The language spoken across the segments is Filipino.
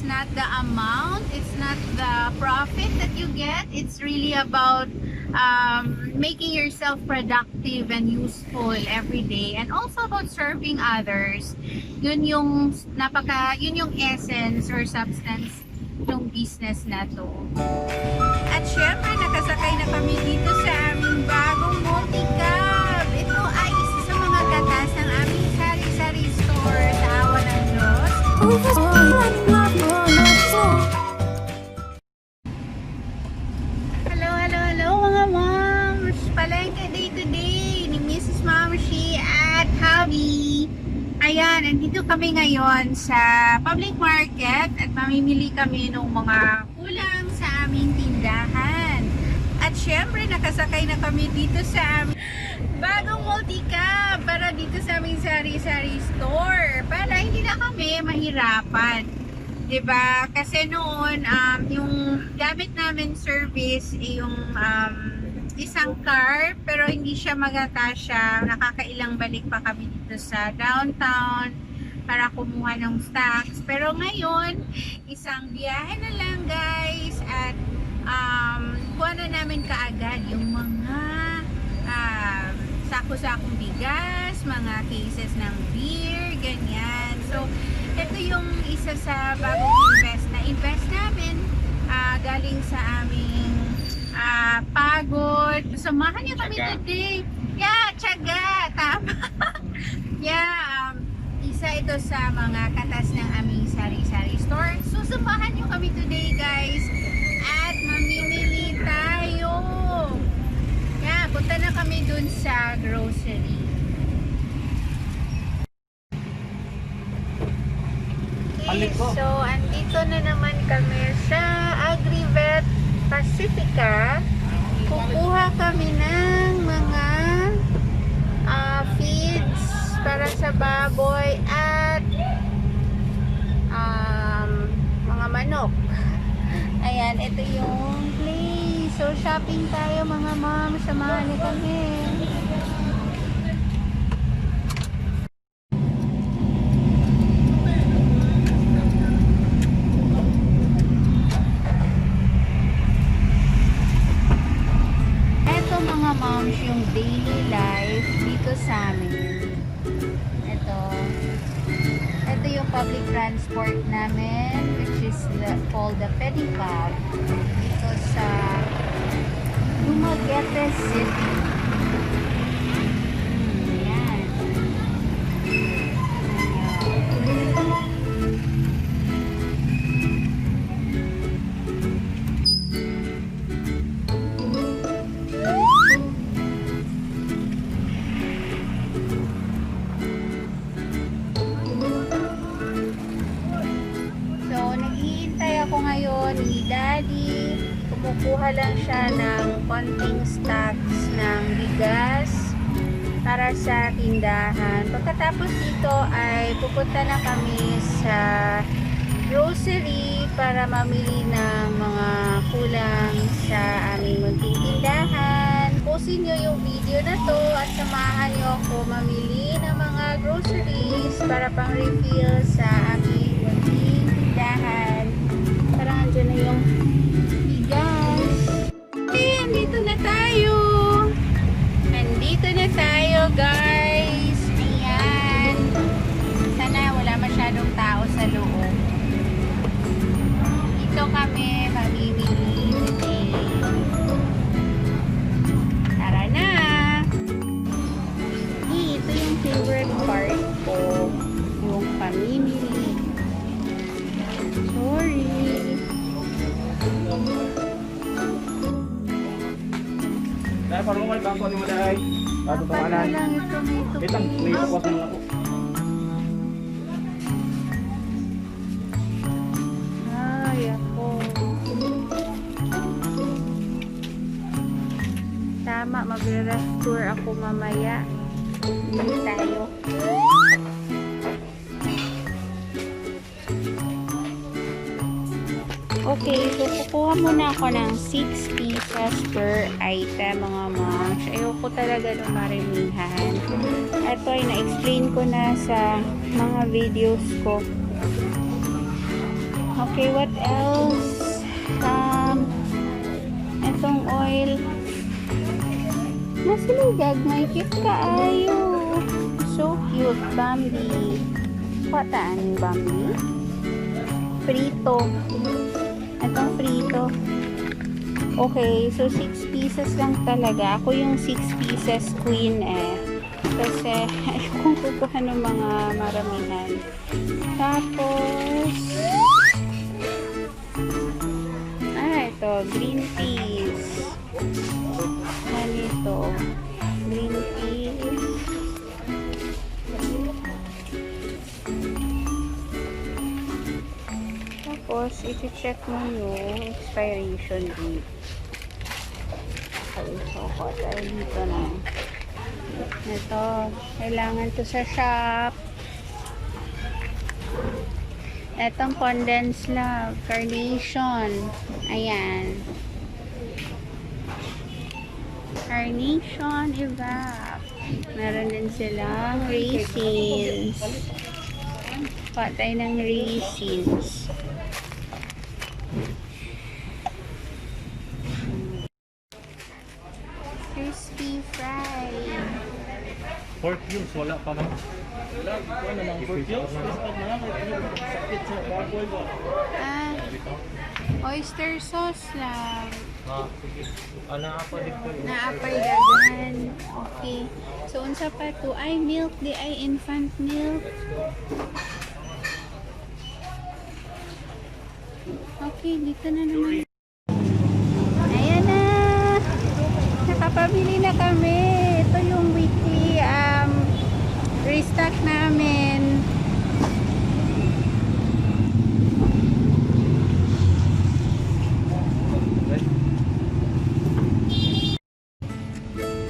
It's not the amount, it's not the profit that you get. It's really about making yourself productive and useful every day, and also about serving others. Yun yung yun yung essence or substance ng business na to. At syempre, nakasakay na kami dito sa aming bagong multi-cab. Ito ay isa sa mga katas ng aming sari-sari store sa awa ng Diyos. Hello mga moms! Palengke day today ni Mrs. Momshie at Javi. Ayan, nandito kami ngayon sa public market at mamimili kami ng mga kulang sa aming tindahan. At syempre, nakasakay na kami dito sa aming bagong multi-cab para dito sa aming sari-sari store. Para hindi na kami mahirapan. 'Di ba? Kasi noon, yung gamit namin service ay yung isang car, pero hindi siya magatasya. Nakakailang balik pa kami dito sa downtown para kumuha ng stocks. Pero ngayon, isang biyahe na lang guys, at kuha na namin kaagad yung mga sako-sakong bigas, mga cases ng beer, ganyan. So, ito yung isa sa bagong invest namin, galing sa aming pagod. Samahan niyo kami today. Yeah, tiyaga. Tama. Yeah, isa ito sa mga katas ng aming sari-sari store. Susumahan niyo kami today guys. At mamimili tayo. Yeah, punta na kami dun sa grocery. Okay, so andito na naman kami sa Agrivet Pacifica. Kukuha kami ng mga feeds para sa baboy at mga manok. Ayan, ito yung place. So shopping tayo mga mom, samahan niyo kami. Moms, yung daily life dito sa amin. Ito yung public transport namin, which is called the pedicab dito sa Dumaguete City. Yan. Ako ngayon ni Daddy, kumukuha lang siya ng konting stocks ng bigas para sa tindahan. Pagkatapos dito ay pupunta na kami sa grocery para mamili ng mga kulang sa aming munting tindahan. Pusin nyo yung video na to at samahan nyo ako mamili ng mga groceries para pang refill sa aming munting tindahan. Parang andyan na yung bigas. Okay, andito na tayo. Andito na tayo, guys. Ayan. Sana wala masyadong tao sa loob. Dito kami mamimili today. Tara na. Ito yung favorite part ko. Yung pamimili. Sorry. Dahil parang may bangko ni mo dahil bago pamalan. Ito, may ipapos mo ako. Ay, ako. Tama, magre-rest tour ako mamaya. Hindi tayo. Okay, so kukuha muna ako ng 6 pieces per item mga moms. Ayoko talaga ng maramihan. Ito ay na-explain ko na sa mga videos ko. Okay, what else? Itong oil. Nasiligag, may cute kaayo. So cute, Bambi. Pataan, Bambi? Frito. Itong frito. Okay, so 6 pieces lang talaga. Ako yung 6 pieces queen eh. Kasi ayokong kukuha ng mga maramihan. Tapos ito, green peas. Ganito. Green peas. Tapos, iti-check mo yung expiration date. Okay, so, tayo dito na. Ito, kailangan to sa shop. Etong condensed love, carnation. Ayan. Carnation evap. Meron din silang raisins. Patay ng raisins. Crispy fry. Pork cubes, wala pa man. Oyster sauce lang. Sige. Naapa dito. Naapay daghan. Okay. So, unsa pa to? Ay, milk. Di ay infant milk. Okay, dito na naman. Ayan na. Nakapamili na kami. Ito yung weekly restock namin.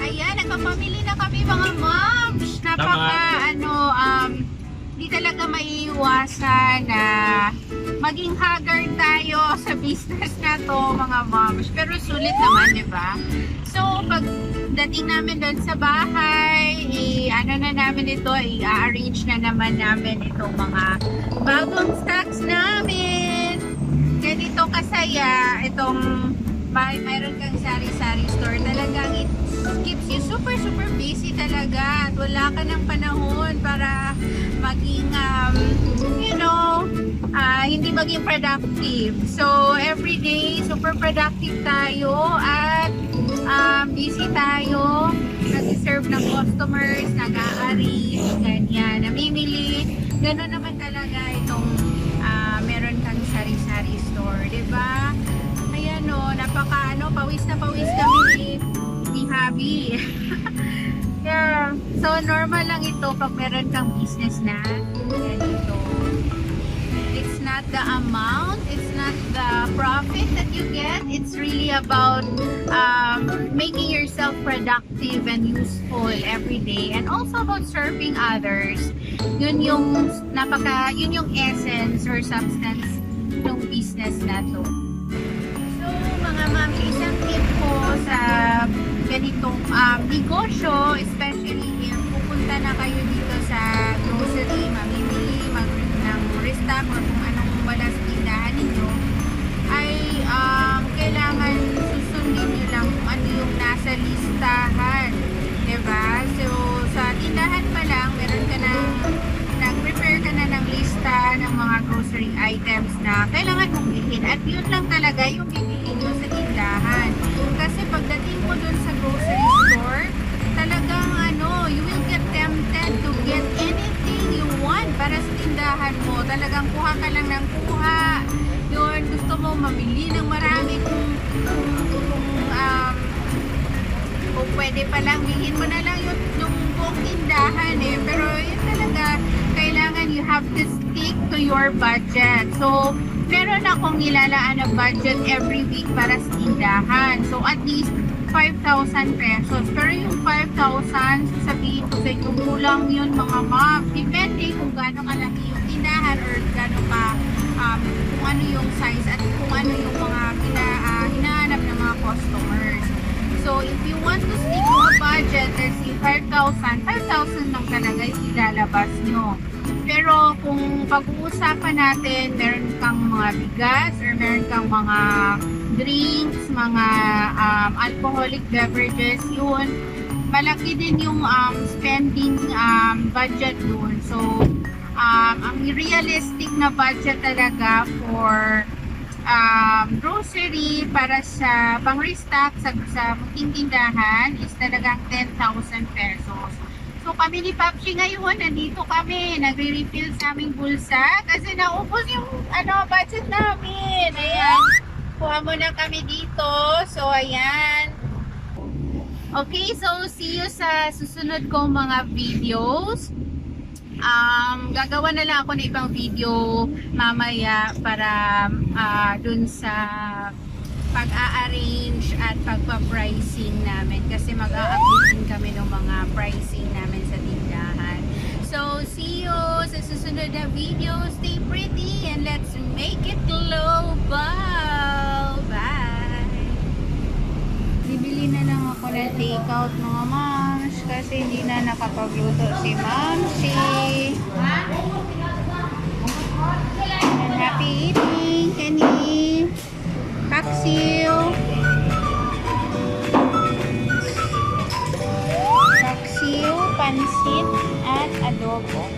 Ayan, nakapamili na kami mga moms. Di talaga maiiwasan na maging haggard tayo sa business na to mga moms. Pero sulit naman, di ba? So, pag dating namin doon sa bahay, i-arrange na naman namin itong mga bagong stocks namin. Ganito kasaya, itong mayroon kang sari-sari store. Talagang it keeps you super busy talaga. At wala ka ng panahon para maging, hindi maging productive. So, every day, super productive tayo at busy tayo. Nag-serve ng customers, nag-a-arrange, ganyan, namimili. Gano'n naman talaga itong meron kang sari-sari store, diba? Ayan o, pawis na pawis kami ni Habi. Yeah. So, normal lang ito pag meron kang business na ganito. It's not the amount, it's not the profit that you get. It's really about making yourself productive and useful every day, and also about serving others. Yun yung essence or substance ng business na to. So, mga ma'am, isang tip ko sa ganitong negosyo, especially if pupunta na kayo dito sa grocery, mamimili, ng restock or kung anong wala sa tindahan ninyo, ay kailangan susundin nyo lang kung ano yung nasa listahan, diba? So, sa tindahan pa lang, meron ka na nag-prepare ka na ng lista ng mga grocery items na kailangan mong bilhin, at yun lang talaga yung bibilhin nyo sa tindahan. Kasi pagdating mo dun sa grocery store, talagang you will get tempted to get anything you want para sa tindahan mo. Talagang kuha ka lang ng kuha. Yun, gusto mo mamili ng marami kung pwede pa lang, bilhin mo na lang yung buong tindahan eh. Pero yun talaga, kailangan you have to stick to your budget. So, meron akong nilalaan na budget every week para sa tindahan. So, at least 5,000 pesos. Pero yung 5,000, sabihin ko sa inyo, kulang yun mga ma'am. Depende kung gaano kalaki yung tindahan or gaano ka, kung ano yung size at kung ano yung mga hinahanap ng mga customers. So, if you want to stick to a budget, let's say 5,000 lang talaga yung ilalabas nyo. Pero kung pag-uusapan natin, meron kang mga bigas or meron kang mga drinks, mga alcoholic beverages, yun, malaki din yung spending budget dun. So, ang realistic na budget talaga for grocery para sa pang-restock sa munting tindahan is talagang 10,000 pesos. So kami ni Papsi ngayon, nandito kami, nagre-refill sa aming bulsa kasi naubos yung budget namin. Ayan, kuha muna kami dito. So ayan. Okay, so see you sa susunod kong mga videos. Gagawa na lang ako ng ibang video mamaya para dun sa pag-a-arrange at pagpa-pricing namin kasi mag-a-update din kami ng mga pricing namin sa tindahan. So, see you sa susunod na video. Stay pretty and let's make it global. Bye! Bibili na lang ako ng takeout mga moms kasi hindi na nakapagluto si Momshie. And happy eating, Kenny! Paksiw, pansit, at adobo.